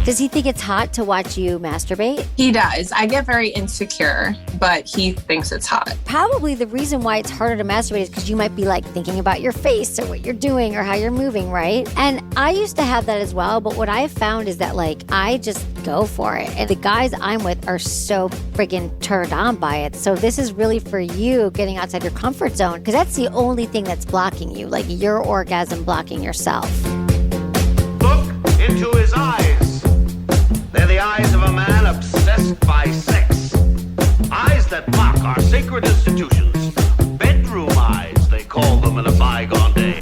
Does he think it's hot to watch you masturbate? He does. I get very insecure, but he thinks it's hot. Probably the reason why it's harder to masturbate is because you might be like thinking about your face or what you're doing or how you're moving, right? And I used to have that as well, but what I have found is that like I just go for it. And the guys I'm with are so friggin' turned on by it. So this is really for you getting outside your comfort zone because that's the only thing that's blocking you, like your orgasm blocking yourself. Look into his eyes. They're the eyes of a man obsessed by sex. Eyes that mock our sacred institutions. Bedroom eyes, they call them in a bygone day.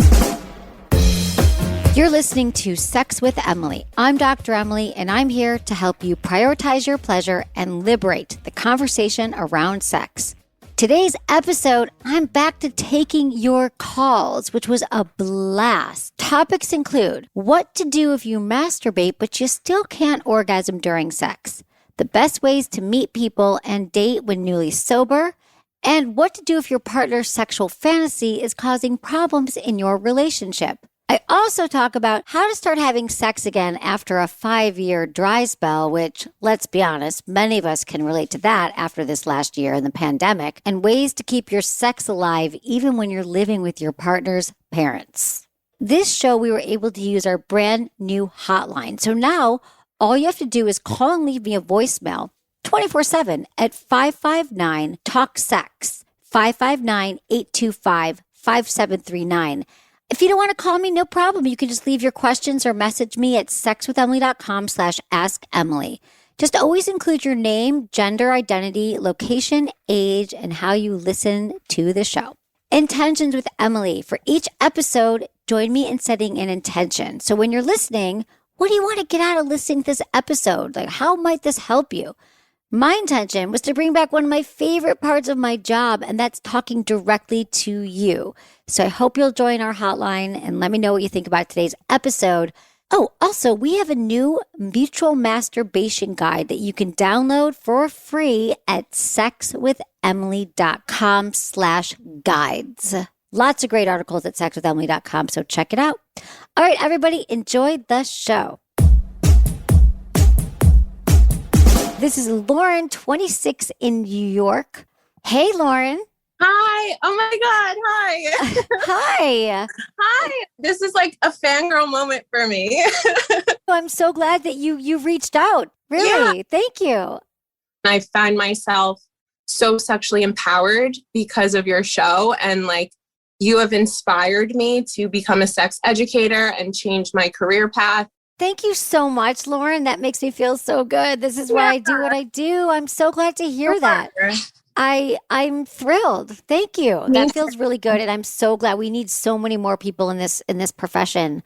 You're listening to Sex with Emily. I'm Dr. Emily, and I'm here to help you prioritize your pleasure and liberate the conversation around sex. Today's episode, I'm back to taking your calls, which was a blast. Topics include what to do if you masturbate, but you still can't orgasm during sex, the best ways to meet people and date when newly sober, and what to do if your partner's sexual fantasy is causing problems in your relationship. I also talk about how to start having sex again after a 5-year dry spell, which, let's be honest, many of us can relate to that after this last year in the pandemic, and ways to keep your sex alive even when you're living with your partner's parents. This show, we were able to use our brand new hotline. So now all you have to do is call and leave me a voicemail 24/7 at 559-TALK-SEX, 559-825-5739. If you don't want to call me, no problem. You can just leave your questions or message me at sexwithemily.com/assemily. Just always include your name, gender identity, location, age, and how you listen to the show. Intentions with Emily. For each episode, join me in setting an intention. So when you're listening, what do you want to get out of listening to this episode? Like, how might this help you? My intention was to bring back one of my favorite parts of my job, and that's talking directly to you. So I hope you'll join our hotline and let me know what you think about today's episode. Oh, also, we have a new mutual masturbation guide that you can download for free at sexwithemily.com/guides. Lots of great articles at sexwithemily.com, so check it out. All right, everybody, enjoy the show. This is Lauren, 26 in New York. Hey, Lauren. Hi. Oh my God. Hi. Hi. Hi. This is like a fangirl moment for me. I'm so glad that you reached out. Really. Yeah. Thank you. I find myself so sexually empowered because of your show. And like, you have inspired me to become a sex educator and change my career path. Thank you so much, Lauren. That makes me feel so good. This is why I do what I do. I'm so glad to hear that. I'm thrilled. Thank you. That feels really good. And I'm so glad. We need so many more people in this profession.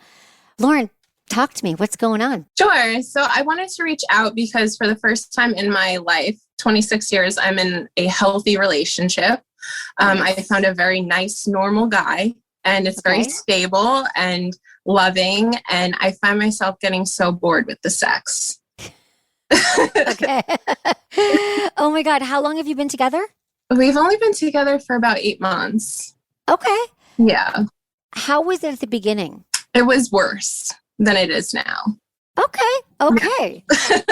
Lauren, talk to me. What's going on? Sure. So I wanted to reach out because for the first time in my life, 26 years, I'm in a healthy relationship. I found a very nice, normal guy, and it's very stable and loving. And I find myself getting so bored with the sex. Okay. Oh my God. How long have you been together? We've only been together for about 8 months. Okay. Yeah. How was it at the beginning? It was worse than it is now. Okay. Yeah.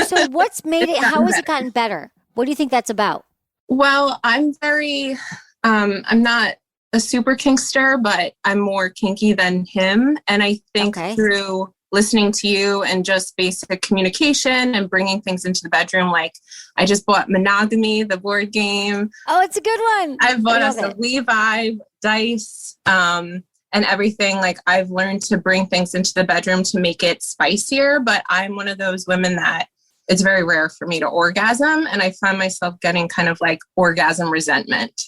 So what's made it, how has it gotten better? What do you think that's about? Well, I'm I'm not a super kinkster, but I'm more kinky than him. And I think through listening to you and just basic communication and bringing things into the bedroom, like I just bought Monogamy, the board game. Oh, it's a good one. I bought us a Levi dice and everything. Like I've learned to bring things into the bedroom to make it spicier, but I'm one of those women that it's very rare for me to orgasm. And I find myself getting kind of like orgasm resentment.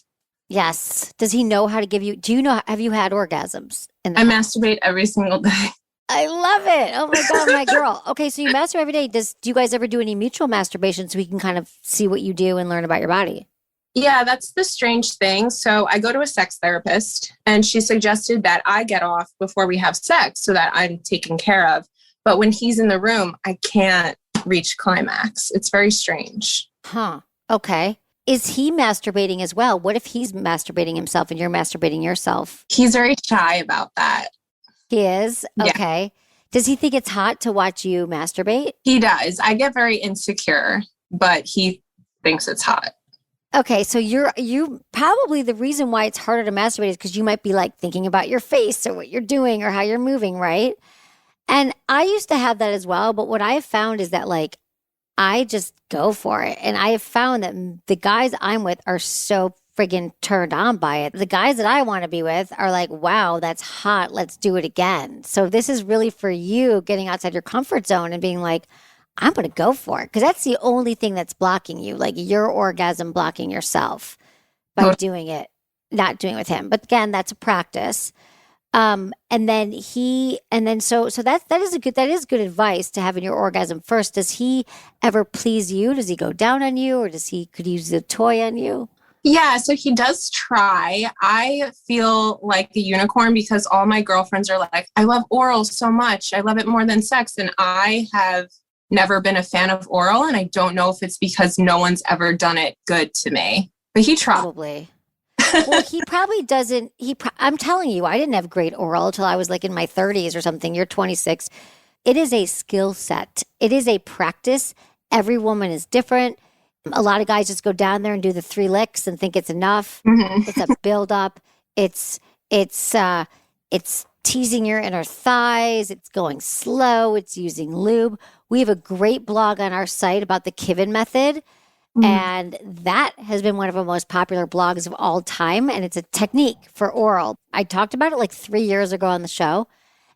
Yes. Does he know how to give you, have you had orgasms? I masturbate every single day. I love it. Oh my God, my girl. Okay. So you masturbate every day. Do you guys ever do any mutual masturbation so we can kind of see what you do and learn about your body? Yeah, that's the strange thing. So I go to a sex therapist and she suggested that I get off before we have sex so that I'm taken care of. But when he's in the room, I can't reach climax. It's very strange. Huh. Okay. Is he masturbating as well? What if he's masturbating himself and you're masturbating yourself? He's very shy about that. He is? Okay. Yeah. Does he think it's hot to watch you masturbate? He does. I get very insecure, but he thinks it's hot. Okay, so you probably the reason why it's harder to masturbate is because you might be like thinking about your face or what you're doing or how you're moving, right? And I used to have that as well, but what I have found is that like I just go for it. And I have found that the guys I'm with are so friggin' turned on by it. The guys that I want to be with are like, wow, that's hot. Let's do it again. So this is really for you getting outside your comfort zone and being like, I'm going to go for it. Because that's the only thing that's blocking you, like your orgasm blocking yourself by doing it, not doing it with him. But again, that's a practice. So that is good advice to have in your orgasm first. Does he ever please you? Does he go down on you, or could he use the toy on you? Yeah, so he does try. I feel like a unicorn because all my girlfriends are like, I love oral so much. I love it more than sex. And I have never been a fan of oral. And I don't know if it's because no one's ever done it good to me. But he tried. Probably. Well, he probably doesn't. I'm telling you, I didn't have great oral until I was like in my 30s or something. You're 26. It is a skill set. It is a practice. Every woman is different. A lot of guys just go down there and do the 3 licks and think it's enough. Mm-hmm. It's a buildup. It's teasing your inner thighs. It's going slow. It's using lube. We have a great blog on our site about the Kivin method. Mm-hmm. And that has been one of our most popular blogs of all time. And it's a technique for oral. I talked about it like 3 years ago on the show.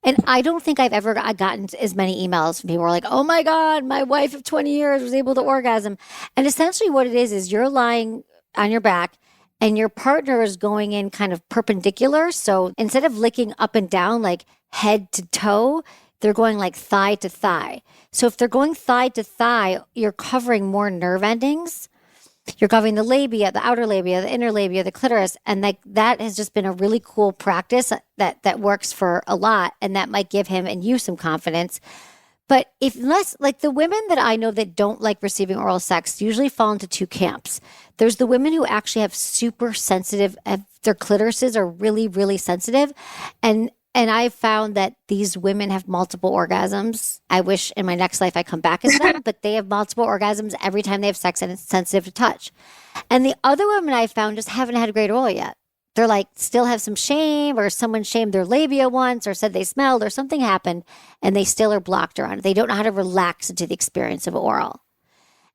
And I don't think I've ever gotten as many emails from people who are like, oh my God, my wife of 20 years was able to orgasm. And essentially what it is you're lying on your back and your partner is going in kind of perpendicular. So instead of licking up and down, like head to toe, they're going like thigh to thigh. So if they're going thigh to thigh, you're covering more nerve endings. You're covering the labia, the outer labia, the inner labia, the clitoris. And that has just been a really cool practice that works for a lot. And that might give him and you some confidence. But unless like the women that I know that don't like receiving oral sex usually fall into 2 camps. There's the women who actually have super sensitive, their clitorises are really, really sensitive. And I found that these women have multiple orgasms. I wish in my next life I come back as them, but they have multiple orgasms every time they have sex and it's sensitive to touch. And the other women I found just haven't had a great oral yet. They're like, still have some shame or someone shamed their labia once or said they smelled or something happened and they still are blocked around it. They don't know how to relax into the experience of oral.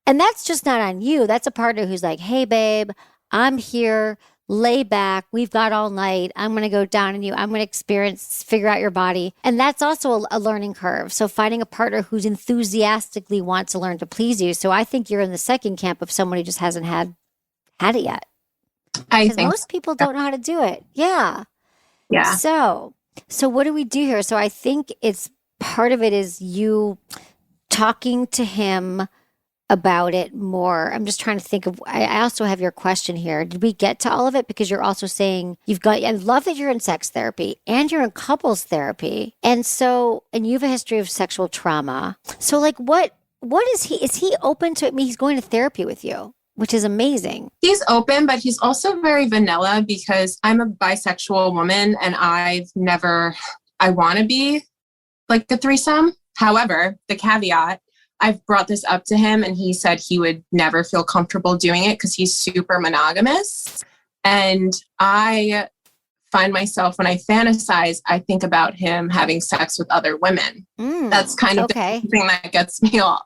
And that's just not on you. That's a partner who's like, hey, babe, I'm here. Lay back. We've got all night. I'm going to go down on you. I'm going to figure out your body. And that's also a learning curve. So finding a partner who's enthusiastically wants to learn to please you. So I think you're in the second camp of someone who just hasn't had it yet. I think most people don't know how to do it. Yeah. Yeah. So what do we do here? So I think part of it is you talking to him about it more. I'm just trying to think of, I also have your question here. Did we get to all of it? Because you're also saying I love that you're in sex therapy and you're in couples therapy. And you have a history of sexual trauma. So like, what is he open to it? I mean, he's going to therapy with you, which is amazing. He's open, but he's also very vanilla because I'm a bisexual woman and I want to be like a threesome. However, the caveat, I've brought this up to him and he said he would never feel comfortable doing it because he's super monogamous. And I find myself, when I fantasize, I think about him having sex with other women. That's kind of the thing that gets me off.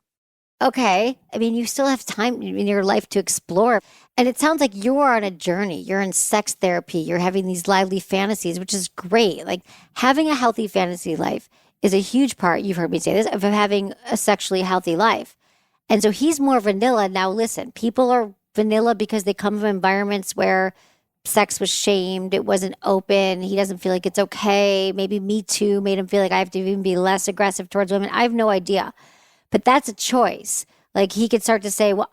Okay. I mean, you still have time in your life to explore. And it sounds like you're on a journey. You're in sex therapy. You're having these lively fantasies, which is great. Like having a healthy fantasy life is a huge part, you've heard me say this, of having a sexually healthy life. And so he's more vanilla. Now, listen, people are vanilla because they come from environments where sex was shamed. It wasn't open. He doesn't feel like it's okay. Maybe Me Too made him feel like I have to even be less aggressive towards women. I have no idea. But that's a choice. Like he could start to say, well,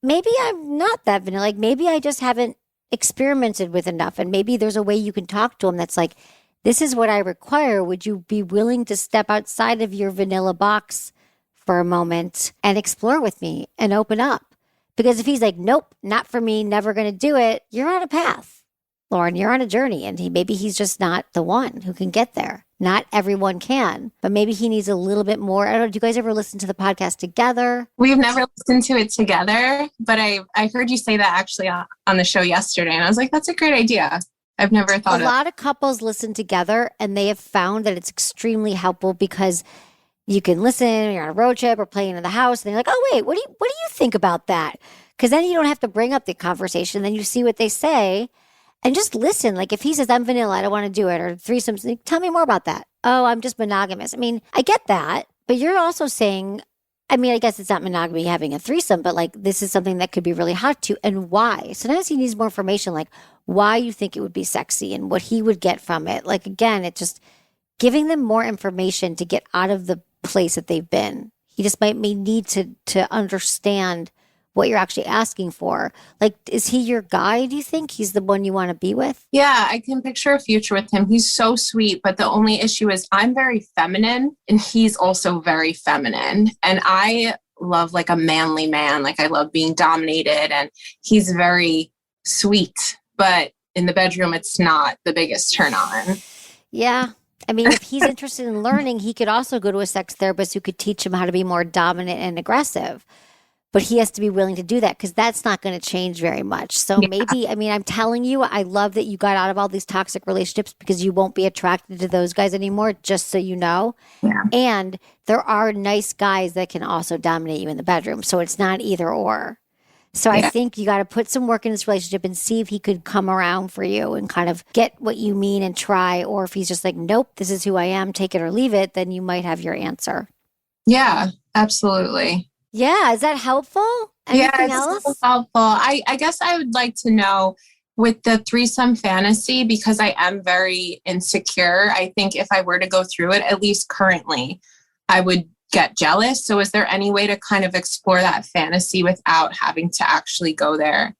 maybe I'm not that vanilla. Like maybe I just haven't experimented with enough. And maybe there's a way you can talk to him that's like, this is what I require. Would you be willing to step outside of your vanilla box for a moment and explore with me and open up? Because if he's like, nope, not for me, never going to do it, you're on a path. Lauren, you're on a journey and maybe he's just not the one who can get there. Not everyone can, but maybe he needs a little bit more. I don't know. Do you guys ever listen to the podcast together? We've never listened to it together, but I heard you say that actually on the show yesterday. And I was like, that's a great idea. I've never thought A lot of couples listen together and they have found that it's extremely helpful because you can listen, you're on a road trip or playing in the house, and they're like, oh, wait, what do you think about that? Because then you don't have to bring up the conversation. Then you see what they say and just listen. Like if he says, I'm vanilla, I don't want to do it, or threesomes, like, tell me more about that. Oh, I'm just monogamous. I mean, I get that, but you're also saying, I mean, I guess it's not monogamy having a threesome, but like this is something that could be really hot to you and why. Sometimes he needs more information, like why you think it would be sexy and what he would get from it. Like, again, it's just giving them more information to get out of the place that they've been. He just may need to understand what you're actually asking for. Like, is he your guy? Do you think he's the one you want to be with? Yeah, I can picture a future with him. He's so sweet, but the only issue is I'm very feminine and he's also very feminine. And I love like a manly man. Like I love being dominated, and he's very sweet, but in the bedroom, it's not the biggest turn on. Yeah. I mean, if he's interested in learning, he could also go to a sex therapist who could teach him how to be more dominant and aggressive. But he has to be willing to do that because that's not going to change very much. So maybe, I mean, I'm telling you, I love that you got out of all these toxic relationships because you won't be attracted to those guys anymore, just so you know. Yeah. And there are nice guys that can also dominate you in the bedroom. So it's not either or. So I think you got to put some work in this relationship and see if he could come around for you and kind of get what you mean and try. Or if he's just like, nope, this is who I am, take it or leave it, then you might have your answer. Yeah, absolutely. Yeah. Is that helpful? Anything else? So helpful. I guess I would like to know with the threesome fantasy, because I am very insecure. I think if I were to go through it, at least currently, I would get jealous. So is there any way to kind of explore that fantasy without having to actually go there?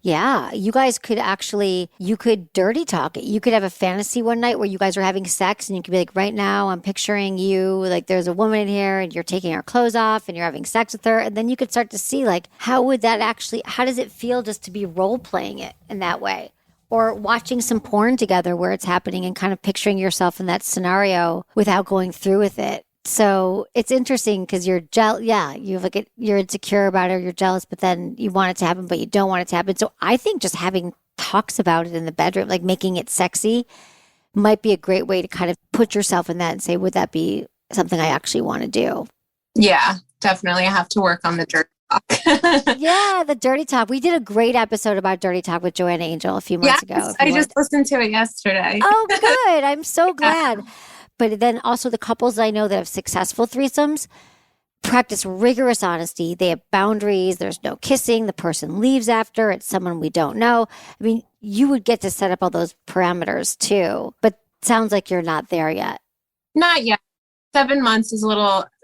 Yeah, you guys could actually, you could dirty talk it. You could have a fantasy one night where you guys are having sex and you could be like, right now I'm picturing you, like there's a woman in here and you're taking her clothes off and you're having sex with her. And then you could start to see like, how would that actually, how does it feel just to be role playing it in that way? Or watching some porn together where it's happening and kind of picturing yourself in that scenario without going through with it. So it's interesting because you're you're insecure about it, or you're jealous, but then you want it to happen, but you don't want it to happen. So I think just having talks about it in the bedroom, like making it sexy, might be a great way to kind of put yourself in that and say, would that be something I actually want to do? Yeah, definitely. I have to work on the dirty talk. Yeah, the dirty talk. We did a great episode about dirty talk with Joanna Angel a few months ago. I just listened to it yesterday. Oh, good. I'm so glad. But then also the couples I know that have successful threesomes practice rigorous honesty. They have boundaries. There's no kissing. The person leaves after. It's someone we don't know. I mean, you would get to set up all those parameters too, but sounds like you're not there yet. Not yet. 7 months is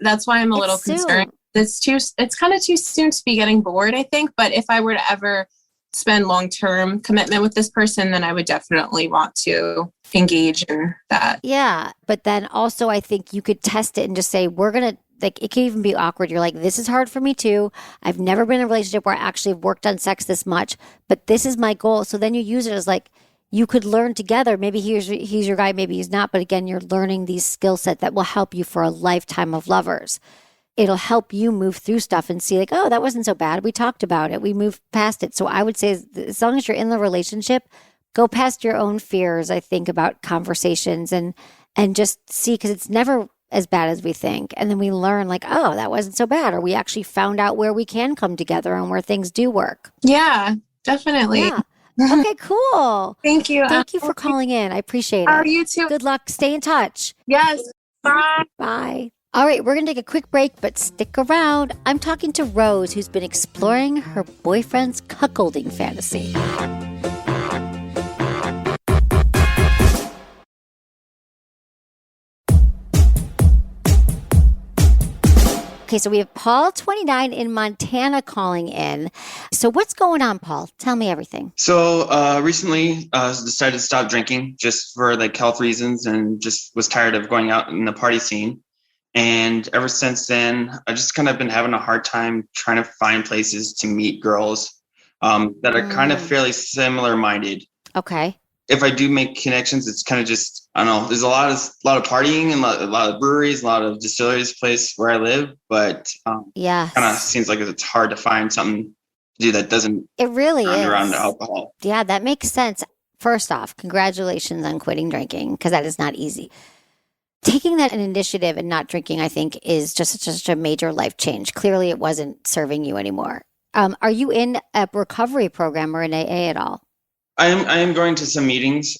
that's why I'm a little concerned. It's kind of too soon to be getting bored, I think. But if I were to ever spend long-term commitment with this person, then I would definitely want to engage in that. Yeah. But then also I think you could test it and just say, we're going to, like, it can even be awkward. You're like, this is hard for me too. I've never been in a relationship where I actually have worked on sex this much, but this is my goal. So then you use it as like, you could learn together. Maybe he's your guy, maybe he's not. But again, you're learning these skill sets that will help you for a lifetime of lovers. It'll help you move through stuff and see like, oh, that wasn't so bad. We talked about it. We moved past it. So I would say as long as you're in the relationship, go past your own fears, I think, about conversations and just see, because it's never as bad as we think. And then we learn like, oh, that wasn't so bad. Or we actually found out where we can come together and where things do work. Yeah, definitely. Yeah. Okay, cool. Thank you. Thank you for calling in. I appreciate it. Oh, you too. Good luck. Stay in touch. Yes. Bye. Bye. All right, we're going to take a quick break, but stick around. I'm talking to Rose, who's been exploring her boyfriend's cuckolding fantasy. Okay, so we have Paul, 29, in Montana calling in. So what's going on, Paul? Tell me everything. So recently decided to stop drinking just for like health reasons, and just was tired of going out in the party scene. And ever since then, I just kind of been having a hard time trying to find places to meet girls that are kind of fairly similar minded. Okay. If I do make connections, it's kind of just, I don't know, there's a lot of partying and a lot of breweries, a lot of distilleries place where I live, but kind of Yes. seems like it's hard to find something to do that doesn't It really round around is. alcohol. Yeah, that makes sense. First off, congratulations on quitting drinking because that is not easy. Taking that an initiative and not drinking, I think, is just a major life change. Clearly, it wasn't serving you anymore. Are you in a recovery program or an AA at all? I am going to some meetings,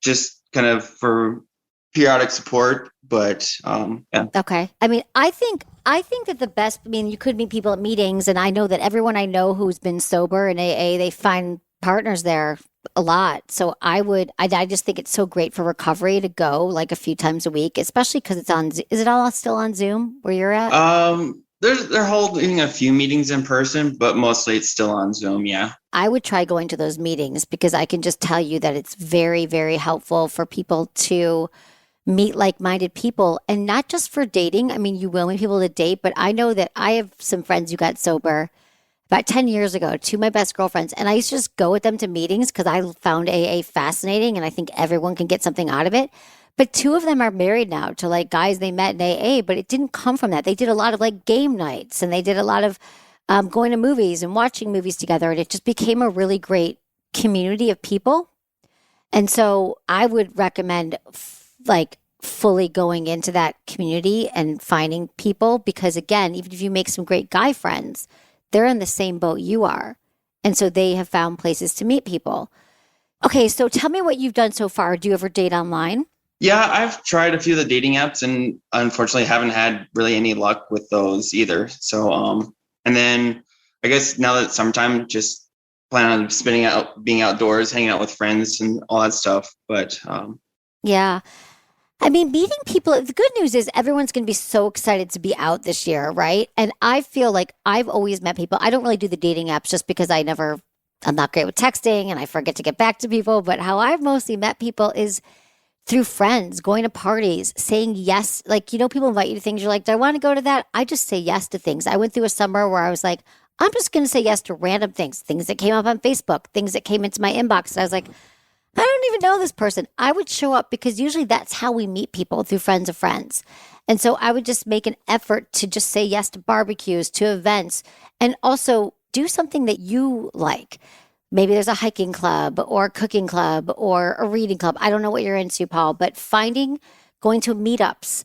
just kind of for periodic support, but yeah. Okay. I mean, I think that the best, I mean, you could meet people at meetings, and I know that everyone I know who's been sober in AA, they find partners there a lot. So I just think it's so great for recovery to go like a few times a week, especially because it's on, is it all still on Zoom where you're at? They're holding a few meetings in person, but mostly it's still on Zoom. Yeah. I would try going to those meetings because I can just tell you that it's very, very helpful for people to meet like-minded people, and not just for dating. I mean, you will meet people to date, but I know that I have some friends who got sober about 10 years ago, two of my best girlfriends, and I used to just go with them to meetings because I found AA fascinating and I think everyone can get something out of it. But two of them are married now to like guys they met in AA, but it didn't come from that. They did a lot of like game nights, and they did a lot of going to movies and watching movies together. And it just became a really great community of people. And so I would recommend like fully going into that community and finding people, because again, even if you make some great guy friends, they're in the same boat you are. And so they have found places to meet people. Okay, so tell me what you've done so far. Do you ever date online? Yeah, I've tried a few of the dating apps and unfortunately haven't had really any luck with those either. So, and then I guess now that it's summertime, just plan on being outdoors, hanging out with friends and all that stuff. But, Yeah. I mean, meeting people, the good news is everyone's going to be so excited to be out this year, right? And I feel like I've always met people. I don't really do the dating apps just because I'm not great with texting and I forget to get back to people. But how I've mostly met people is through friends, going to parties, saying yes. Like, people invite you to things. You're like, do I want to go to that? I just say yes to things. I went through a summer where I was like, I'm just going to say yes to random things that came up on Facebook, things that came into my inbox. And I was like, I don't even know this person. I would show up because usually that's how we meet people, through friends of friends. And so I would just make an effort to just say yes to barbecues, to events, and also do something that you like. Maybe there's a hiking club or a cooking club or a reading club. I don't know what you're into, Paul, but going to meetups.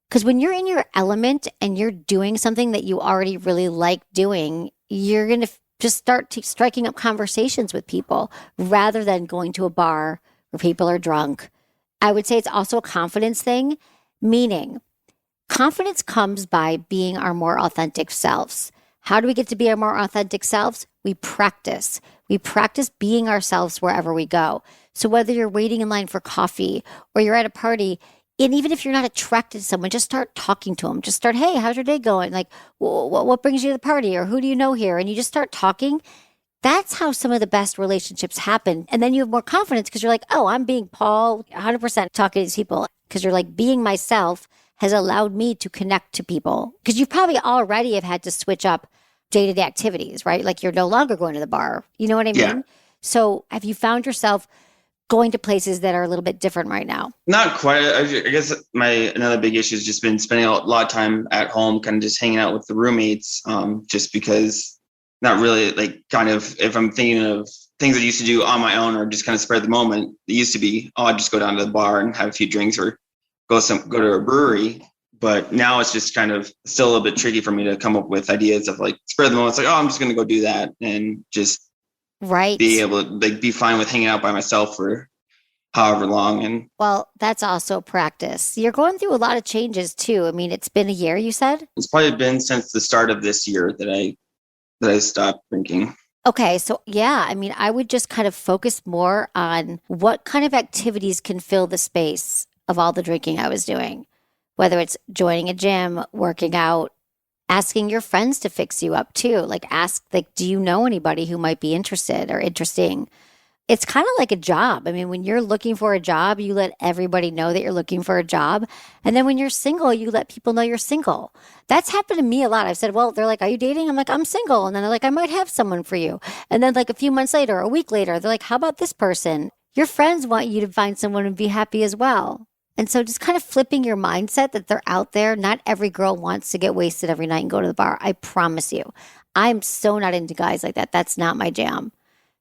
Because when you're in your element and you're doing something that you already really like doing, you're going to just start striking up conversations with people rather than going to a bar where people are drunk. I would say it's also a confidence thing, meaning confidence comes by being our more authentic selves. How do we get to be our more authentic selves? We practice. We practice being ourselves wherever we go. So whether you're waiting in line for coffee or you're at a party, and even if you're not attracted to someone, just start talking to them. Just start, hey, how's your day going? Like, what brings you to the party? Or who do you know here? And you just start talking. That's how some of the best relationships happen. And then you have more confidence because you're like, oh, I'm being Paul, 100% talking to these people. Because you're like, being myself has allowed me to connect to people. Because you probably already have had to switch up day-to-day activities, right? Like you're no longer going to the bar. You know what I mean? Yeah. So have you found yourself going to places that are a little bit different right now? Not quite. I guess another big issue has just been spending a lot of time at home, kind of just hanging out with the roommates, just because not really like kind of, if I'm thinking of things I used to do on my own or just kind of spare the moment, it used to be, I'd just go down to the bar and have a few drinks or go to a brewery. But now it's just kind of still a little bit tricky for me to come up with ideas of like spare the moment. It's like, oh, I'm just going to go do that and just be able to like be fine with hanging out by myself for however long. And well, that's also practice. You're going through a lot of changes too. I mean, it's been a year, you said? It's probably been since the start of this year that I stopped drinking. Okay. So yeah, I mean, I would just kind of focus more on what kind of activities can fill the space of all the drinking I was doing, whether it's joining a gym, working out, asking your friends to fix you up too. Like do you know anybody who might be interested or interesting? it's kind of like a job. I mean, when you're looking for a job, you let everybody know that you're looking for a job. And then when you're single, you let people know you're single. That's happened to me a lot. I've said, well, they're like, are you dating? I'm like, I'm single. And then they're like, I might have someone for you. And then like a few months later, a week later, they're like, how about this person? Your friends want you to find someone and be happy as well. And so just kind of flipping your mindset that they're out there. Not every girl wants to get wasted every night and go to the bar. I promise you. I'm so not into guys like that. That's not my jam.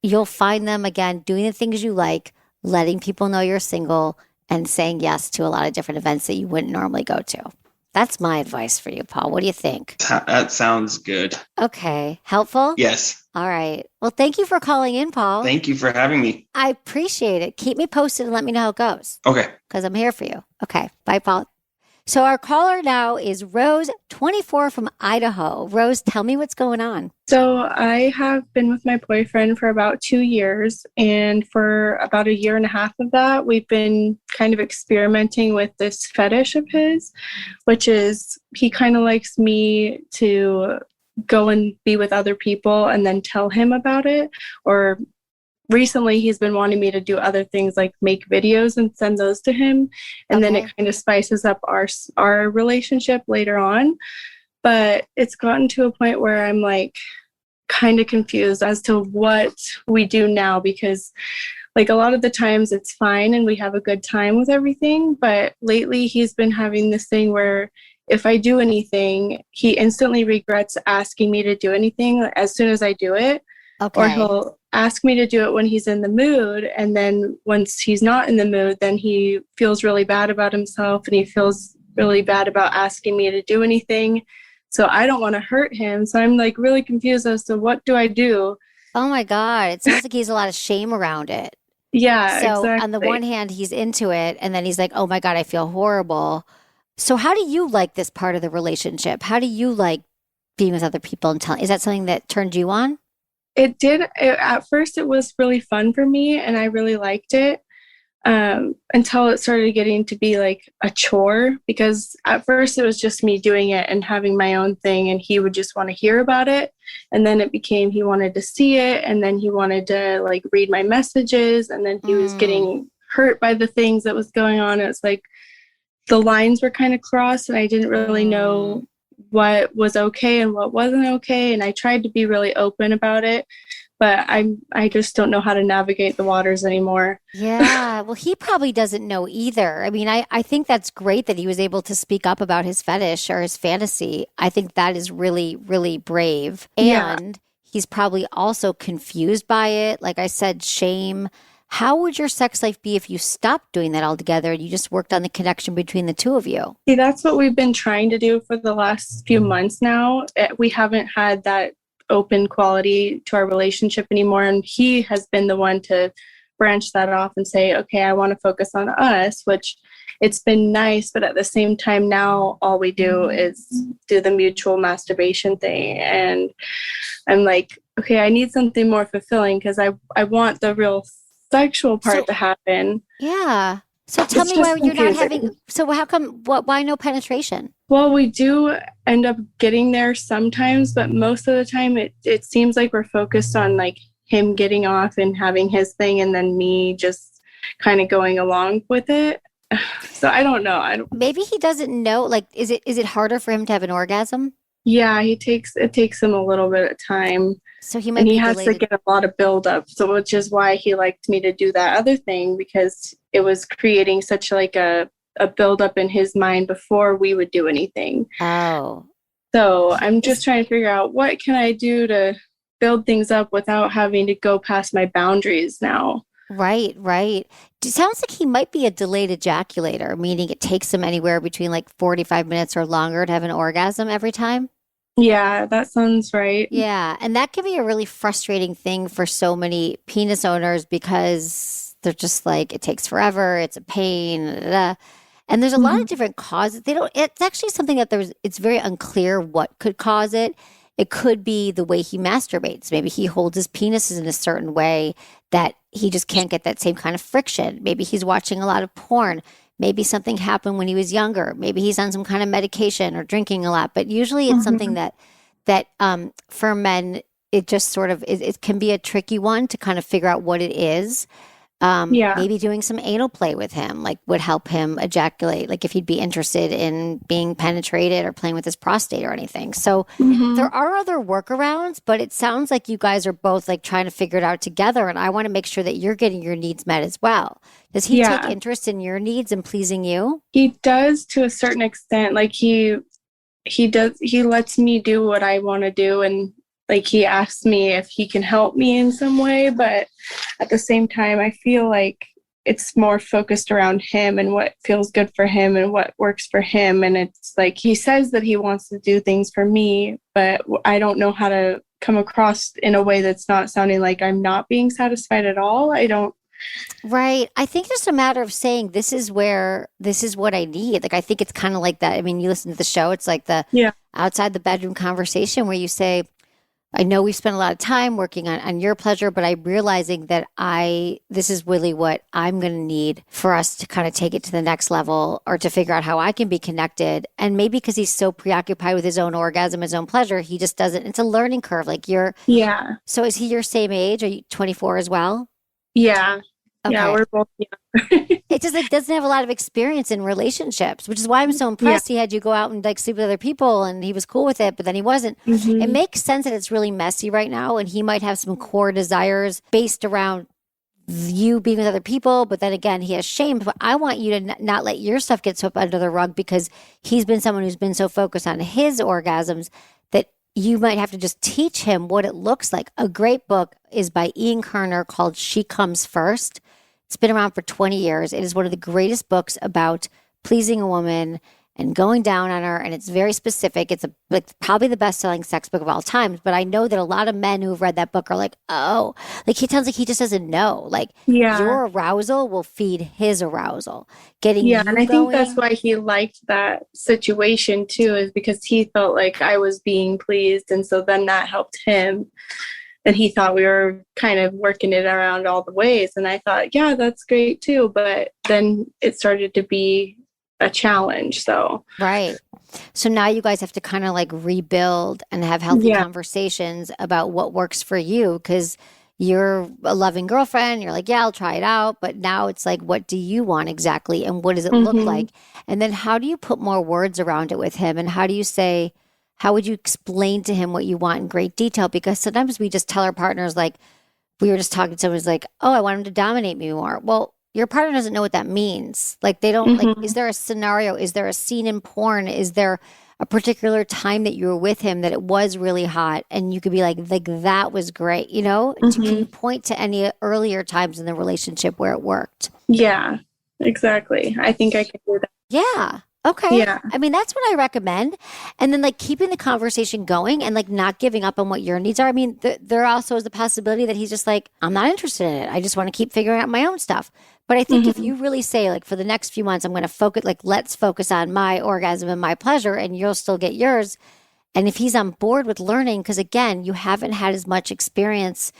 You'll find them, again, doing the things you like, letting people know you're single, and saying yes to a lot of different events that you wouldn't normally go to. That's my advice for you, Paul. What do you think? That sounds good. Okay. Helpful? Yes. All right. Well, thank you for calling in, Paul. Thank you for having me. I appreciate it. Keep me posted and let me know how it goes. Okay. Because I'm here for you. Okay. Bye, Paul. So our caller now is Rose, 24 from Idaho. Rose, tell me what's going on. So I have been with my boyfriend for about 2 years. And for about a year and a half of that, we've been kind of experimenting with this fetish of his, which is he kind of likes me to go and be with other people and then tell him about it. Or recently he's been wanting me to do other things like make videos and send those to him. And then it kind of spices up our relationship later on. But it's gotten to a point where I'm like kind of confused as to what we do now, because like a lot of the times it's fine and we have a good time with everything. But lately he's been having this thing where if I do anything, he instantly regrets asking me to do anything as soon as I do it. Okay. Or he'll ask me to do it when he's in the mood. And then once he's not in the mood, then he feels really bad about himself and he feels really bad about asking me to do anything. So I don't want to hurt him. So I'm like really confused as to what do I do? Oh my God. It sounds like he's a lot of shame around it. Yeah, so exactly. On the one hand, he's into it. And then he's like, oh my God, I feel horrible. So how do you like this part of the relationship? How do you like being with other people and telling? Is that something that turned you on? It did. At first, it was really fun for me, and I really liked it until it started getting to be like a chore. Because at first, it was just me doing it and having my own thing, and he would just want to hear about it. And then it became he wanted to see it, and then he wanted to like read my messages, and then he was getting hurt by the things that was going on. It's like the lines were kind of crossed, and I didn't really know what was okay and what wasn't okay. And I tried to be really open about it, but I just don't know how to navigate the waters anymore. Yeah. Well, he probably doesn't know either. I mean, I think that's great that he was able to speak up about his fetish or his fantasy. I think that is really, really brave. And he's probably also confused by it. Like I said, shame. How would your sex life be if you stopped doing that altogether and you just worked on the connection between the two of you? See, that's what we've been trying to do for the last few months now. We haven't had that open quality to our relationship anymore. And he has been the one to branch that off and say, okay, I want to focus on us, which it's been nice. But at the same time, now all we do is do the mutual masturbation thing. And I'm like, okay, I need something more fulfilling because I want the real sexual part to happen. Yeah. So tell me why you're not having, so how come, why no penetration? Well, we do end up getting there sometimes, but most of the time it seems like we're focused on like him getting off and having his thing and then me just kind of going along with it. So I don't know. Maybe he doesn't know, like, is it harder for him to have an orgasm? Yeah, it takes him a little bit of time. So he might and be he has to get a lot of buildup. So which is why he liked me to do that other thing, because it was creating such like a buildup in his mind before we would do anything. Oh. So I'm just trying to figure out what can I do to build things up without having to go past my boundaries now. Right. It sounds like he might be a delayed ejaculator, meaning it takes him anywhere between like 45 minutes or longer to have an orgasm every time. Yeah, that sounds right. Yeah. And that can be a really frustrating thing for so many penis owners because they're just like, it takes forever. It's a pain. And there's a lot of different causes. It's actually something that it's very unclear what could cause it. It could be the way he masturbates. Maybe he holds his penises in a certain way that he just can't get that same kind of friction. Maybe he's watching a lot of porn. Maybe something happened when he was younger. Maybe he's on some kind of medication or drinking a lot. But usually it's something that for men it just sort of, it can be a tricky one to kind of figure out what it is. Maybe doing some anal play with him, like would help him ejaculate, like if he'd be interested in being penetrated or playing with his prostate or anything. So there are other workarounds, but it sounds like you guys are both like trying to figure it out together. And I want to make sure that you're getting your needs met as well. Does he take interest in your needs and pleasing you? He does to a certain extent. Like he lets me do what I want to do, and like he asks me if he can help me in some way, but at the same time I feel like it's more focused around him and what feels good for him and what works for him. And it's like he says that he wants to do things for me, but I don't know how to come across in a way that's not sounding like I'm not being satisfied at all. Right. I think just a matter of saying, this is what I need. Like, I think it's kind of like that. I mean, you listen to the show, it's like the outside the bedroom conversation where you say, I know we spent a lot of time working on your pleasure, but I'm realizing that this is really what I'm going to need for us to kind of take it to the next level, or to figure out how I can be connected. And maybe because he's so preoccupied with his own orgasm, his own pleasure, he just doesn't, it's a learning curve. Like so is he your same age? Are you 24 as well? Yeah. Okay. Yeah, we're both It just like doesn't have a lot of experience in relationships, which is why I'm so impressed. He had you go out and like sleep with other people, and he was cool with it, but then he wasn't. It makes sense that it's really messy right now, and he might have some core desires based around you being with other people, but then again, he has shame. But I want you to not let your stuff get swept under the rug, because he's been someone who's been so focused on his orgasms that you might have to just teach him what it looks like. A great book is by Ian Kerner called She Comes First. It's been around for 20 years. It is one of the greatest books about pleasing a woman and going down on her. And it's very specific. It's probably the best-selling sex book of all time. But I know that a lot of men who have read that book are like, oh, like he sounds like he just doesn't know. Like your arousal will feed his arousal. Getting you and I think that's why he liked that situation too, is because he felt like I was being pleased. And so then that helped him. And he thought we were kind of working it around all the ways. And I thought, yeah, that's great too. But then it started to be a challenge. So, right. So now you guys have to kind of like rebuild and have healthy conversations about what works for you. Because you're a loving girlfriend. You're like, yeah, I'll try it out. But now it's like, what do you want exactly? And what does it look like? And then how do you put more words around it with him? And how do you say, how would you explain to him what you want in great detail? Because sometimes we just tell our partners, like, we were just talking to someone who's like, oh, I want him to dominate me more. Well, your partner doesn't know what that means. Like, they don't, like, is there a scenario? Is there a scene in porn? Is there a particular time that you were with him that it was really hot and you could be like that was great, you know? Can you point to any earlier times in the relationship where it worked? Yeah, exactly. I think I can do that. Yeah. Okay. Yeah. I mean, that's what I recommend. And then like keeping the conversation going and like not giving up on what your needs are. I mean, there also is the possibility that he's just like, I'm not interested in it. I just want to keep figuring out my own stuff. But I think if you really say like for the next few months, I'm going to focus, like, let's focus on my orgasm and my pleasure, and you'll still get yours. And if he's on board with learning, because again, you haven't had as much experience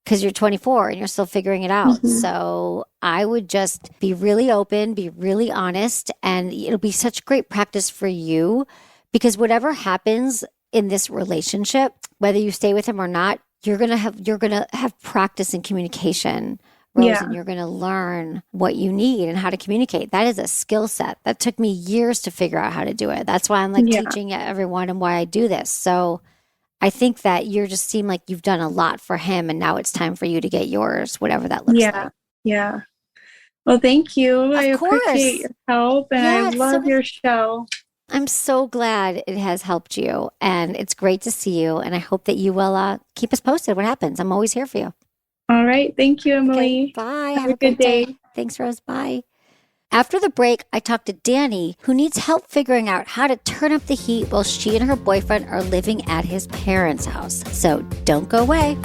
because you're 24 and you're still figuring it out. So I would just be really open, be really honest, and it'll be such great practice for you, because whatever happens in this relationship, whether you stay with him or not, you're gonna have practice in communication, Rose, and you're gonna learn what you need and how to communicate. That is a skill set that took me years to figure out how to do it. That's why I'm like teaching everyone and why I do this. So I think that you just seem like you've done a lot for him, and now it's time for you to get yours, whatever that looks like. Yeah. Well, thank you. I appreciate your help, and I love your show. I'm so glad it has helped you, and it's great to see you, and I hope that you will keep us posted what happens. I'm always here for you. All right. Thank you, Emily. Okay, bye. Have a good day. Thanks, Rose. Bye. After the break, I talked to Danny, who needs help figuring out how to turn up the heat while she and her boyfriend are living at his parents' house. So don't go away.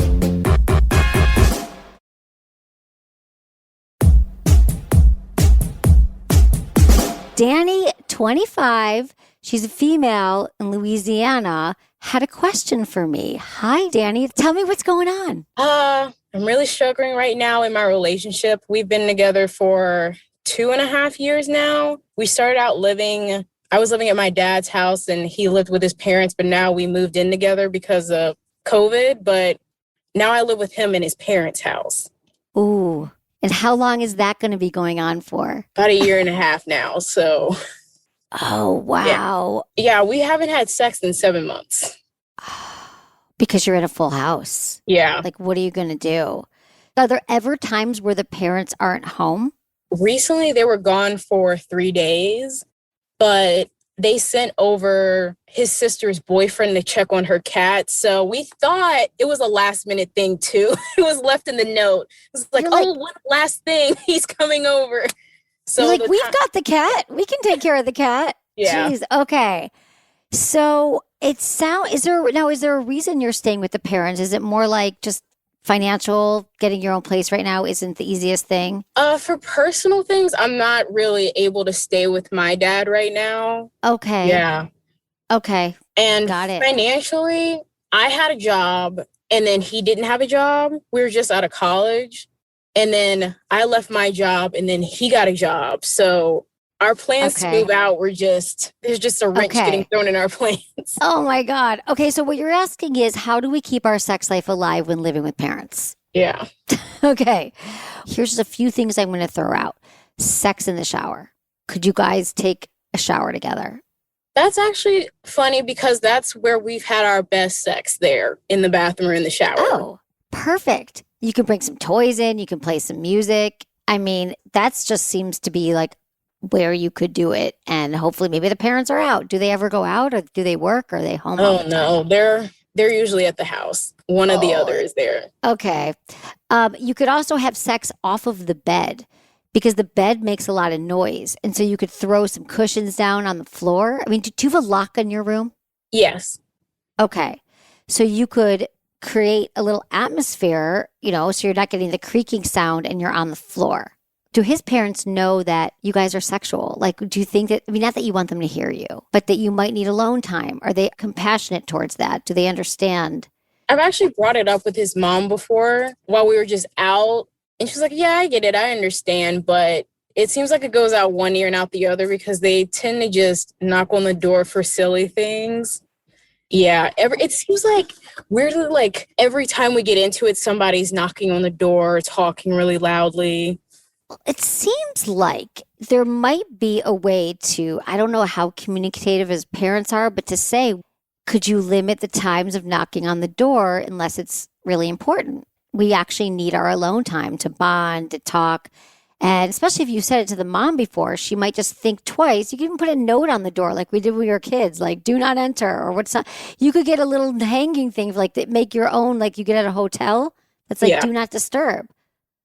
Danny, 25, she's a female in Louisiana, had a question for me. Hi, Danny. Tell me what's going on. I'm really struggling right now in my relationship. We've been together for 2.5 years now. We started out I was living at my dad's house and he lived with his parents, but now we moved in together because COVID, but now I live with him in his parents' house. Ooh. And how long is that going to be going on for? About a year and a half now. So. Oh, wow. Yeah, we haven't had sex in 7 months. Because you're in a full house. Yeah. Like, what are you going to do? Are there ever times where the parents aren't home? Recently, they were gone for 3 days, but they sent over his sister's boyfriend to check on her cat. So we thought it was a last minute thing too. It was left in the note. It was like, oh, one last thing. He's coming over. So you're like, we've got the cat. We can take care of the cat. Yeah. Jeez. Okay. So is there a reason you're staying with the parents? Is it more like just financial, getting your own place right now isn't the easiest thing? For personal things, I'm not really able to stay with my dad right now. Okay. Yeah. Okay. And got it. Financially, I had a job and then he didn't have a job. We were just out of college. And then I left my job and then he got a job. So our plans to move out there's just a wrench getting thrown in our plans. Oh my God. Okay. So what you're asking is, how do we keep our sex life alive when living with parents? Yeah. Okay. Here's just a few things I'm going to throw out. Sex in the shower. Could you guys take a shower together? That's actually funny because that's where we've had our best sex, there in the bathroom or in the shower. Oh, perfect. You can bring some toys in. You can play some music. I mean, that's just seems to be like where you could do it. And hopefully maybe the parents are out. Do they ever go out, or do they work, or are they home? Oh, no. They're usually at the house. One of the other is there. Okay. You could also have sex off of the bed, because the bed makes a lot of noise. And so you could throw some cushions down on the floor. I mean, do you have a lock in your room? Yes. Okay. So you could create a little atmosphere, so you're not getting the creaking sound and you're on the floor. Do his parents know that you guys are sexual? Like, do you think that, not that you want them to hear you, but that you might need alone time? Are they compassionate towards that? Do they understand? I've actually brought it up with his mom before while we were just out. And she's like, yeah, I get it. I understand. But it seems like it goes out one ear and out the other because they tend to just knock on the door for silly things. Yeah. It seems like weirdly, like every time we get into it, somebody's knocking on the door, talking really loudly. It seems like there might be a way to, I don't know how communicative his parents are, but to say, could you limit the times of knocking on the door unless it's really important? We actually need our alone time to bond, to talk. And especially if you said it to the mom before, she might just think twice. You can even put a note on the door like we did with your kids, like do not enter or what's not. You could get a little hanging thing like that, make your own, like you get at a hotel. That's like, do not disturb.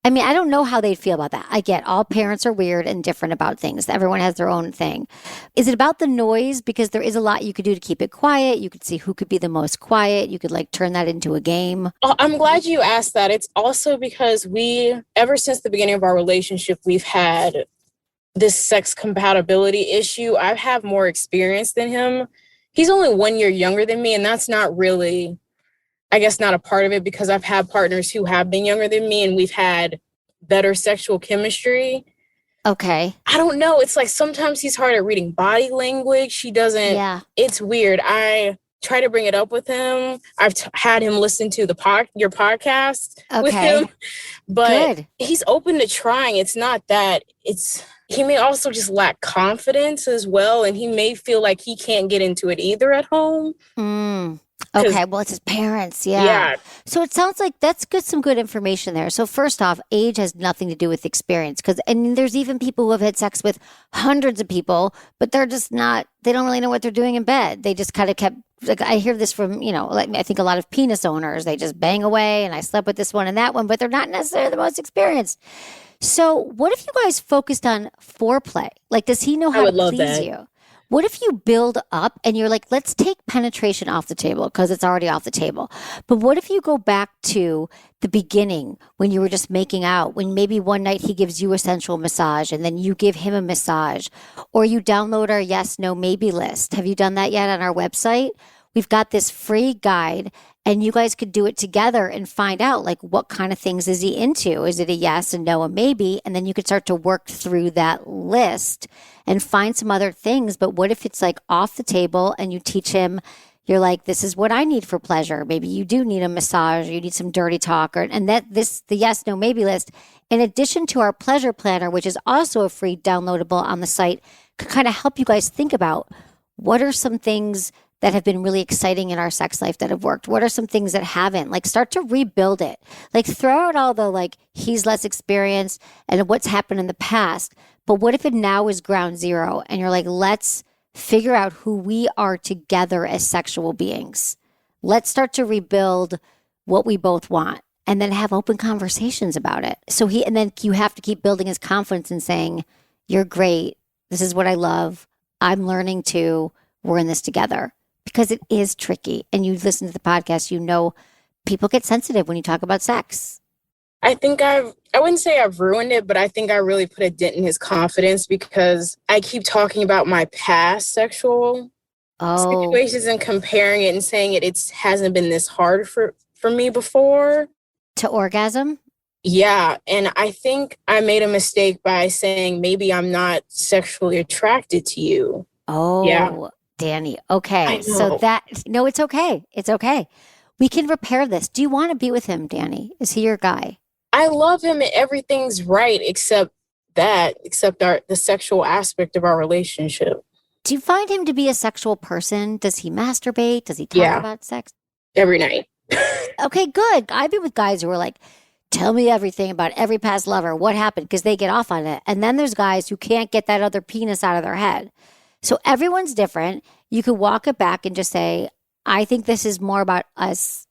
I mean, I don't know how they'd feel about that. I get all parents are weird and different about things. Everyone has their own thing. Is it about the noise? Because there is a lot you could do to keep it quiet. You could see who could be the most quiet. You could like turn that into a game. Oh, I'm glad you asked that. It's also because ever since the beginning of our relationship, we've had this sex compatibility issue. I have more experience than him. He's only 1 year younger than me, and that's not really, I guess, not a part of it because I've had partners who have been younger than me and we've had better sexual chemistry. Okay. I don't know. It's like sometimes he's hard at reading body language. He doesn't. Yeah. It's weird. I try to bring it up with him. I've had him listen to your podcast with him, but he's open to trying. It's not that. He may also just lack confidence as well, and he may feel like he can't get into it either at home. Okay, well, it's his parents, yeah. So it sounds like that's some good information there. So first off, age has nothing to do with experience, and there's even people who have had sex with hundreds of people, but they're just not, they don't really know what they're doing in bed. They just kind of kept, like I hear this from, like I think a lot of penis owners, they just bang away and I slept with this one and that one, but they're not necessarily the most experienced. So what if you guys focused on foreplay? Like, does he know how to please you? What if you build up and you're like, let's take penetration off the table because it's already off the table. But what if you go back to the beginning when you were just making out, when maybe one night he gives you a sensual massage and then you give him a massage, or you download our yes, no, maybe list. Have you done that yet on our website? We've got this free guide and you guys could do it together and find out like what kind of things is he into? Is it a yes, a no, a maybe? And then you could start to work through that list and find some other things. But what if it's like off the table and you teach him, you're like, this is what I need for pleasure. Maybe you do need a massage, or you need some dirty talk, the yes, no, maybe list, in addition to our pleasure planner, which is also a free downloadable on the site, could kind of help you guys think about what are some things that have been really exciting in our sex life that have worked? What are some things that haven't? Like, start to rebuild it. Like, throw out all the, like, he's less experienced and what's happened in the past. But what if it now is ground zero and you're like, let's figure out who we are together as sexual beings. Let's start to rebuild what we both want and then have open conversations about it. And then you have to keep building his confidence and saying, you're great. This is what I love. I'm learning too. We're in this together. Because it is tricky. And you listen to the podcast, you know, people get sensitive when you talk about sex. I think I wouldn't say I've ruined it, but I think I really put a dent in his confidence because I keep talking about my past sexual situations and comparing it and saying it hasn't been this hard for me before. To orgasm? Yeah. And I think I made a mistake by saying maybe I'm not sexually attracted to you. Oh, yeah. Danny. Okay. So no, it's okay. It's okay. We can repair this. Do you want to be with him, Danny? Is he your guy? I love him and everything's right except the sexual aspect of our relationship. Do you find him to be a sexual person? Does he masturbate? Does he talk about sex? Every night. Okay, good. I've been with guys who are like, tell me everything about every past lover. What happened? Because they get off on it. And then there's guys who can't get that other penis out of their head. So everyone's different. You could walk it back and just say, I think this is more about us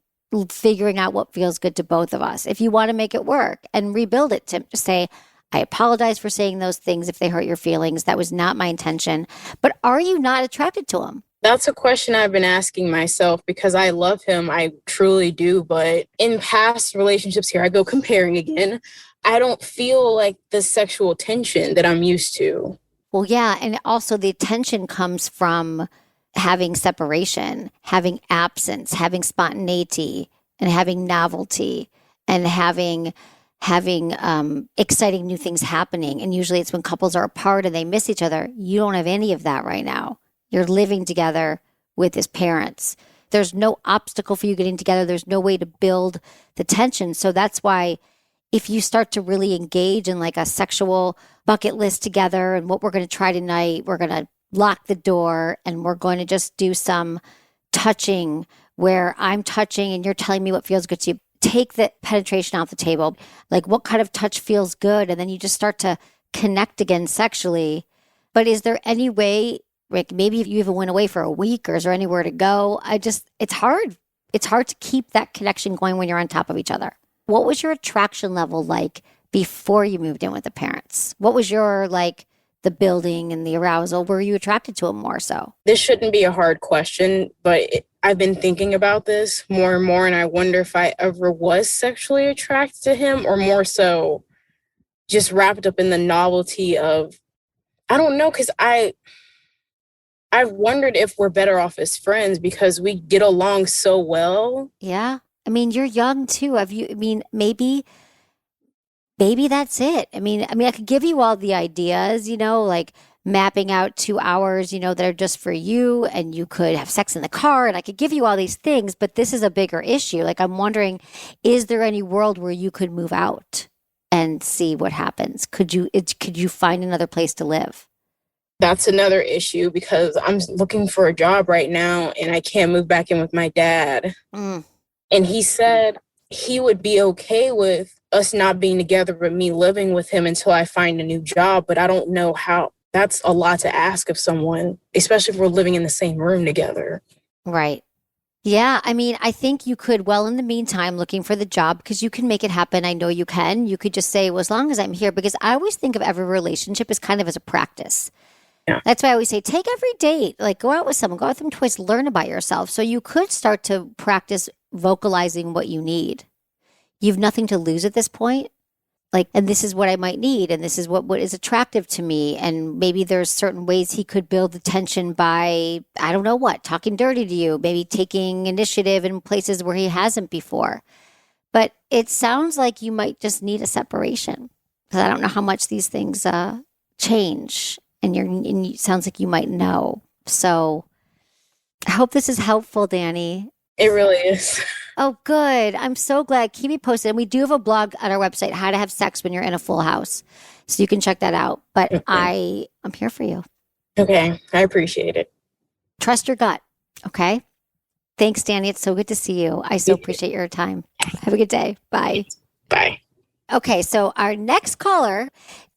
figuring out what feels good to both of us. If you want to make it work and rebuild it, to say, I apologize for saying those things if they hurt your feelings. That was not my intention. But are you not attracted to him? That's a question I've been asking myself because I love him. I truly do. But in past relationships, here I go comparing again, I don't feel like the sexual tension that I'm used to. Well, yeah. And also the tension comes from having separation, having absence, having spontaneity, and having novelty, and having exciting new things happening. And usually it's when couples are apart and they miss each other. You don't have any of that right now. You're living together with his parents. There's no obstacle for you getting together. There's no way to build the tension. So that's why if you start to really engage in like a sexual bucket list together and what we're going to try tonight, we're going to lock the door and we're going to just do some touching where I'm touching and you're telling me what feels good to you. Take the penetration off the table. Like, what kind of touch feels good? And then you just start to connect again sexually. But is there any way, Rick, maybe if you even went away for a week, or is there anywhere to go? It's hard. It's hard to keep that connection going when you're on top of each other. What was your attraction level like before you moved in with the parents? What was your, like, the building and the arousal? Were you attracted to him more so? This shouldn't be a hard question, but I've been thinking about this more and more, and I wonder if I ever was sexually attracted to him, or more so just wrapped up in the novelty of, I don't know, because I've wondered if we're better off as friends because we get along so well. Yeah. I mean, you're young too. Maybe that's it. I mean, I could give you all the ideas, like mapping out 2 hours, that are just for you, and you could have sex in the car, and I could give you all these things, but this is a bigger issue. Like, I'm wondering, is there any world where you could move out and see what happens? Could you find another place to live? That's another issue because I'm looking for a job right now and I can't move back in with my dad. And he said he would be okay with us not being together, but me living with him until I find a new job. But I don't know how. That's a lot to ask of someone, especially if we're living in the same room together. Right. Yeah. I think you could, in the meantime, looking for the job, because you can make it happen. I know you can. You could just say, well, as long as I'm here, because I always think of every relationship as kind of as a practice. Yeah. That's why I always say, take every date, like go out with someone, go out with them twice, learn about yourself. So you could start to practice vocalizing what you need. You have nothing to lose at this point. Like, and this is what I might need. And this is what is attractive to me. And maybe there's certain ways he could build the tension by, I don't know what, talking dirty to you, maybe taking initiative in places where he hasn't before. But it sounds like you might just need a separation, because I don't know how much these things change. And it sounds like you might know. So I hope this is helpful, Danny. It really is. Oh, good. I'm so glad. Keep me posted. And we do have a blog on our website, How to Have Sex When You're in a Full House. So you can check that out. But I'm here for you. Okay. I appreciate it. Trust your gut. Okay. Thanks, Danny. It's so good to see you. I so appreciate your time. Have a good day. Bye. Bye. Okay. So our next caller,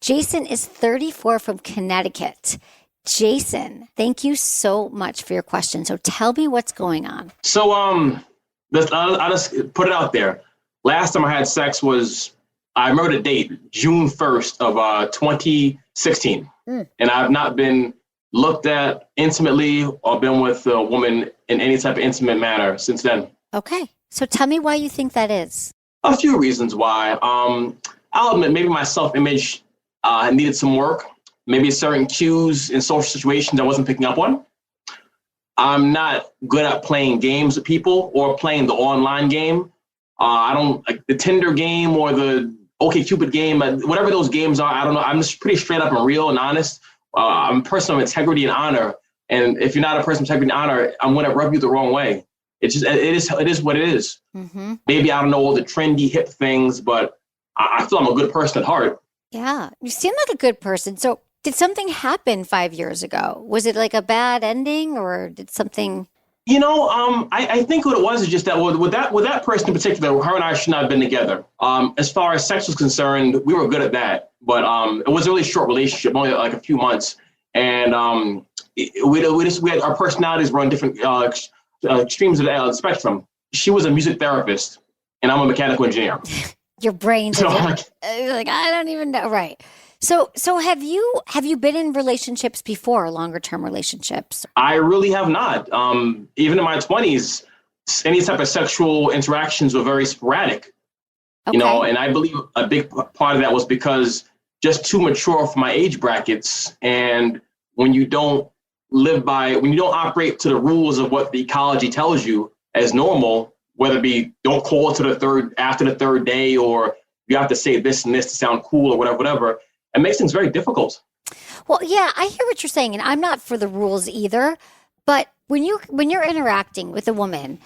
Jason, is 34 from Connecticut. Jason, thank you so much for your question. So tell me what's going on. So, I'll just put it out there. Last time I had sex was, I remember the date, June 1st of 2016. And I've not been looked at intimately or been with a woman in any type of intimate manner since then. Okay. So tell me why you think that is. A few reasons why. I'll admit maybe my self-image needed some work. Maybe certain cues in social situations I wasn't picking up on. I'm not good at playing games with people or playing the online game. I don't like the Tinder game or the OkCupid game, whatever those games are. I don't know. I'm just pretty straight up and real and honest. I'm a person of integrity and honor. And if you're not a person of integrity and honor, I'm going to rub you the wrong way. It is what it is. Mm-hmm. Maybe I don't know all the trendy hip things, but I feel I'm a good person at heart. Yeah, you seem like a good person. So did something happen 5 years ago? Was it like a bad ending or did something? I think what it was is just that with that person in particular, her and I should not have been together. As far as sex was concerned, we were good at that, but it was a really short relationship, only like a few months, and we had our personalities were on different extremes of the spectrum. She was a music therapist, and I'm a mechanical engineer. Your brain's like I don't even know, right? So have you been in relationships before, longer term relationships? I really have not. Even in my 20s, any type of sexual interactions were very sporadic. Okay. And I believe a big part of that was because just too mature for my age brackets. And when you don't operate to the rules of what the ecology tells you as normal, whether it be don't call to after the third day, or you have to say this and this to sound cool or whatever. It makes things very difficult. Well, yeah, I hear what you're saying, and I'm not for the rules either. But when you're interacting with a woman,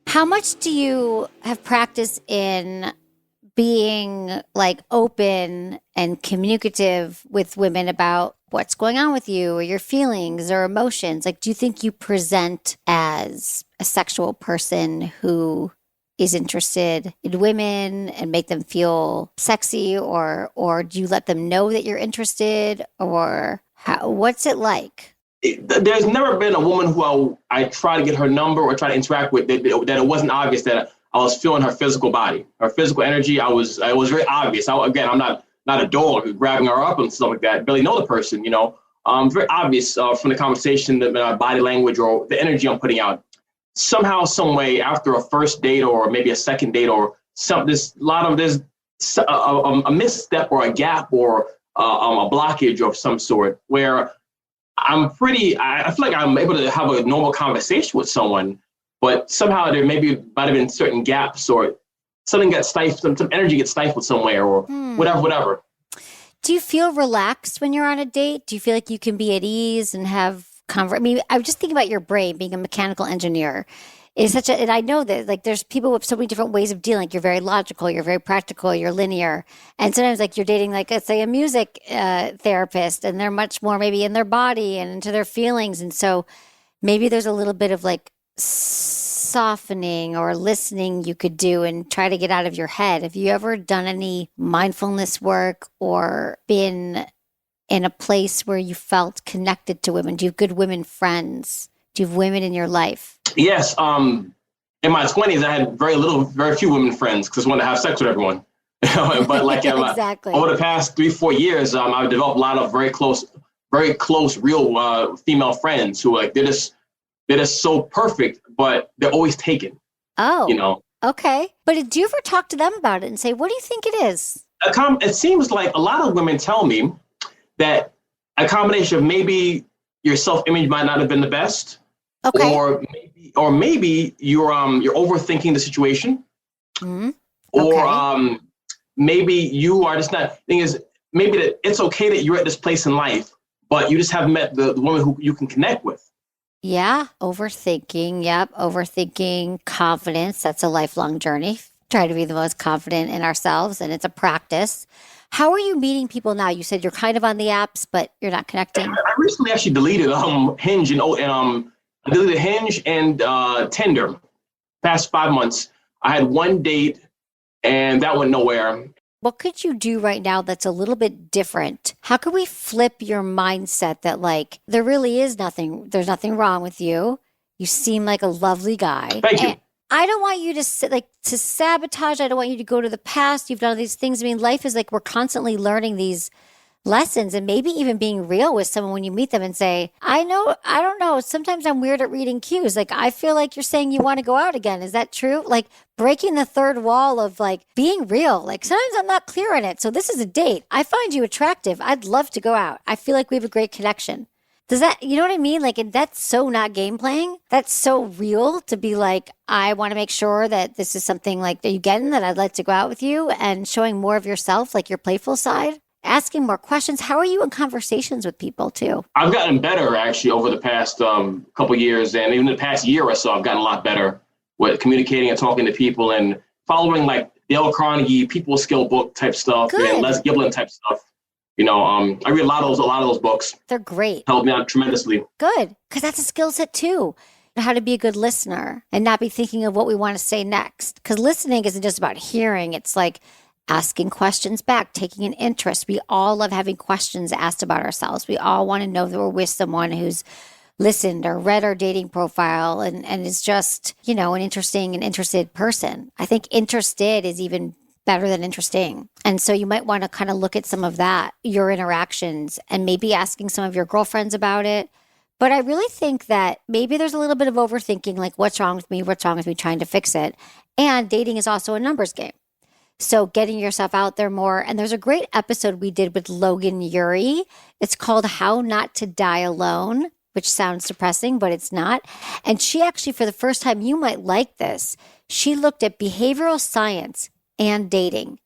how much do you have practice in being like open and communicative with women about what's going on with you or your feelings or emotions? Like, do you think you present as a sexual person who is interested in women and make them feel sexy, or do you let them know that you're interested, or what's it like? There's never been a woman who I try to get her number or try to interact with that it wasn't obvious that I was feeling her physical body, her physical energy. It was very obvious. I'm not a dog grabbing her up and stuff like that. Barely know the person, very obvious from the conversation, the body language or the energy I'm putting out. Somehow, some way, after a first date or maybe a second date or there's a misstep or a gap or a blockage of some sort where I feel like I'm able to have a normal conversation with someone, but somehow there might have been certain gaps or something gets stifled, some energy gets stifled somewhere or whatever. Do you feel relaxed when you're on a date? Do you feel like you can be at ease and have I was just thinking about your brain being a mechanical engineer. And I know that like there's people with so many different ways of dealing. Like you're very logical, you're very practical, you're linear. And sometimes like you're dating like, let's say, a music therapist, and they're much more maybe in their body and into their feelings. And so maybe there's a little bit of like softening or listening you could do and try to get out of your head. Have you ever done any mindfulness work or been in a place where you felt connected to women? Do you have good women friends? Do you have women in your life? Yes. In my 20s, I had very few women friends because I wanted to have sex with everyone. But like exactly. Over the past 3-4 years, I've developed a lot of very close, real female friends who they're just so perfect, but they're always taken. Oh, okay. But do you ever talk to them about it and say, what do you think it is? It seems like a lot of women tell me that a combination of maybe your self-image might not have been the best, okay, or maybe you're overthinking the situation, or maybe you are just not. Thing is, maybe that it's okay that you're at this place in life, but you just haven't met the woman who you can connect with. Yeah, overthinking. Yep, overthinking, confidence. That's a lifelong journey. Try to be the most confident in ourselves, and it's a practice. How are you meeting people now? You said you're kind of on the apps, but you're not connecting. I recently actually deleted Hinge and I deleted Hinge and Tinder. Past 5 months, I had one date, and that went nowhere. What could you do right now that's a little bit different? How could we flip your mindset that like there really is nothing, there's nothing wrong with you. You seem like a lovely guy. Thank you. And I don't want you to sabotage. I don't want you to go to the past. You've done all these things. I mean, life is like we're constantly learning these lessons and maybe even being real with someone when you meet them and say, I don't know. Sometimes I'm weird at reading cues. Like, I feel like you're saying you want to go out again. Is that true? Like breaking the third wall of like being real. Like sometimes I'm not clear on it. So this is a date. I find you attractive. I'd love to go out. I feel like we have a great connection. Does that, you know what I mean? Like, that's so not game playing. That's so real to be like, I want to make sure that this is something like, are you getting that I'd like to go out with you, and showing more of yourself, like your playful side, asking more questions. How are you in conversations with people too? I've gotten better actually over the past couple of years, and even the past year or so, I've gotten a lot better with communicating and talking to people and following like Dale Carnegie people skill book type stuff. Good. And Les Giblin type stuff. You know, I read a lot of those books. They're great. Helped me out tremendously. Good. Because that's a skill set too. How to be a good listener and not be thinking of what we want to say next. Because listening isn't just about hearing. It's like asking questions back, taking an interest. We all love having questions asked about ourselves. We all want to know that we're with someone who's listened or read our dating profile and is just, you know, an interesting and interested person. I think interested is even better than interesting. And so you might want to kind of look at some of that, your interactions, and maybe asking some of your girlfriends about it. But I really think that maybe there's a little bit of overthinking, like what's wrong with me? What's wrong with me? Trying to fix it. And dating is also a numbers game. So getting yourself out there more. And there's a great episode we did with Logan Ury. It's called How Not to Die Alone, which sounds depressing, but it's not. And she actually, for the first time, you might like this, she looked at behavioral science and dating.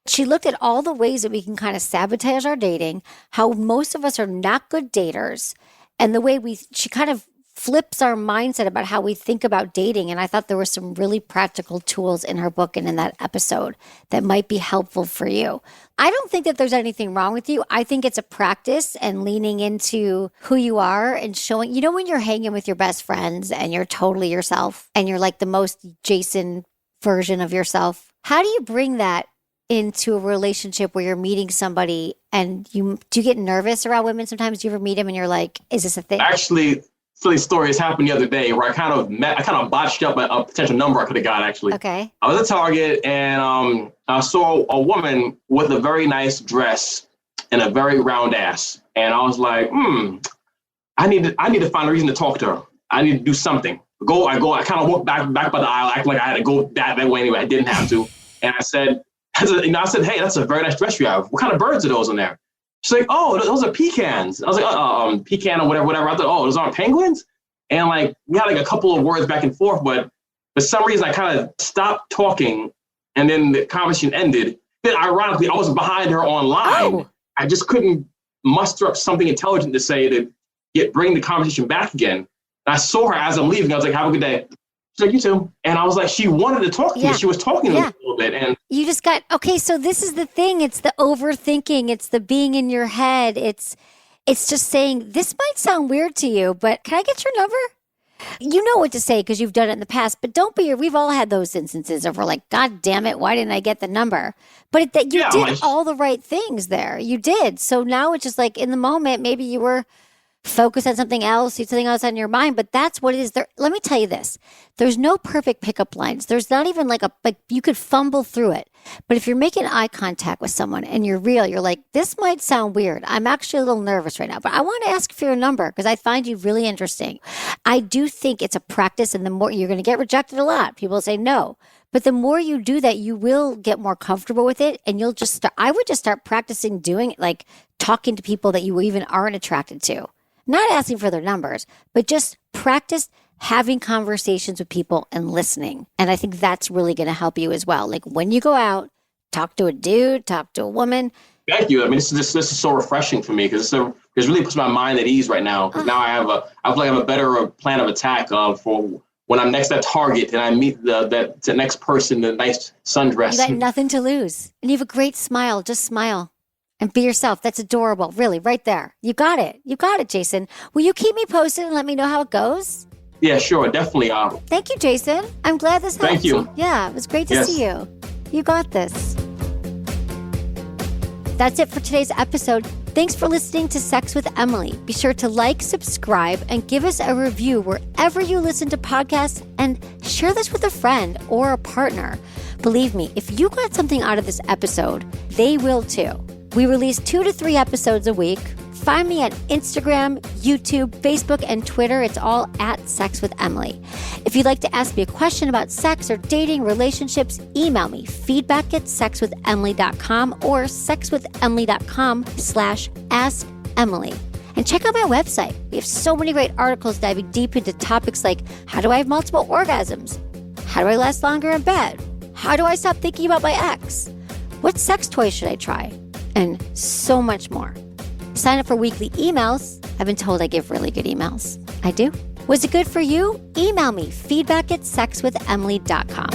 She looked at all the ways that we can kind of sabotage our dating, how most of us are not good daters, and the way she kind of flips our mindset about how we think about dating. And I thought there were some really practical tools in her book and in that episode that might be helpful for you. I don't think that there's anything wrong with you. I think it's a practice and leaning into who you are and showing, you know, when you're hanging with your best friends and you're totally yourself and you're like the most Jason version of yourself. How do you bring that into a relationship where you're meeting somebody and do you get nervous around women sometimes? Do you ever meet them and you're like, is this a thing? Actually, silly story has happened the other day where I kind of botched up a potential number I could have got actually. Okay. I was at Target and I saw a woman with a very nice dress and a very round ass. And I was like, I need to find a reason to talk to her. I need to do something. I kind of walked back by the aisle, acting like I had to go that way anyway. I didn't have to. And I said, hey, that's a very nice dress you have. What kind of birds are those in there? She's like, oh, those are pecans. I was like, pecan or whatever. I thought, oh, those aren't penguins? And like, we had like a couple of words back and forth, but for some reason I kind of stopped talking and then the conversation ended. Then ironically, I was behind her online. Oh. I just couldn't muster up something intelligent to say to bring the conversation back again. And I saw her as I'm leaving. I was like, have a good day. She's like, you too. And I was like, she wanted to talk to me. She was talking to me a little bit. And you just got, okay, so this is the thing. It's the overthinking. It's the being in your head. It's just saying, this might sound weird to you, but can I get your number? You know what to say because you've done it in the past, but we've all had those instances of we're like, God damn it, why didn't I get the number? But you did all the right things there. You did. So now it's just like in the moment, maybe you were focus on something else, see something else on your mind, but that's what it is. Let me tell you this. There's no perfect pickup lines. There's not even like you could fumble through it. But if you're making eye contact with someone and you're real, you're like, this might sound weird. I'm actually a little nervous right now, but I want to ask for your number because I find you really interesting. I do think it's a practice, and the more you're going to get rejected a lot. People say no. But the more you do that, you will get more comfortable with it. And you'll just I would just start practicing doing it, like talking to people that you even aren't attracted to. Not asking for their numbers, but just practice having conversations with people and listening. And I think that's really going to help you as well. Like when you go out, talk to a dude, talk to a woman, Thank you. I mean, this is so refreshing for me because it really puts my mind at ease right now. Because now I feel like I have a better plan of attack for when I'm next at Target and I meet the next person, the nice sundress. You got nothing to lose. And you have a great smile. Just smile and be yourself. That's adorable. Really, right there. You got it. You got it, Jason. Will you keep me posted and let me know how it goes? Yeah, sure. Definitely. Thank you, Jason. I'm glad this helped. Thank you. Yeah, it was great to see you. You got this. That's it for today's episode. Thanks for listening to Sex with Emily. Be sure to like, subscribe, and give us a review wherever you listen to podcasts, and share this with a friend or a partner. Believe me, if you got something out of this episode, they will too. We release 2 to 3 episodes a week. Find me at Instagram, YouTube, Facebook, and Twitter. It's all at Sex with Emily. If you'd like to ask me a question about sex or dating, relationships, email me feedback@sexwithemily.com or sexwithemily.com/askemily. And check out my website. We have so many great articles diving deep into topics like how do I have multiple orgasms? How do I last longer in bed? How do I stop thinking about my ex? What sex toy should I try? And so much more. Sign up for weekly emails. I've been told I give really good emails. I do. Was it good for you? Email me feedback@sexwithemily.com.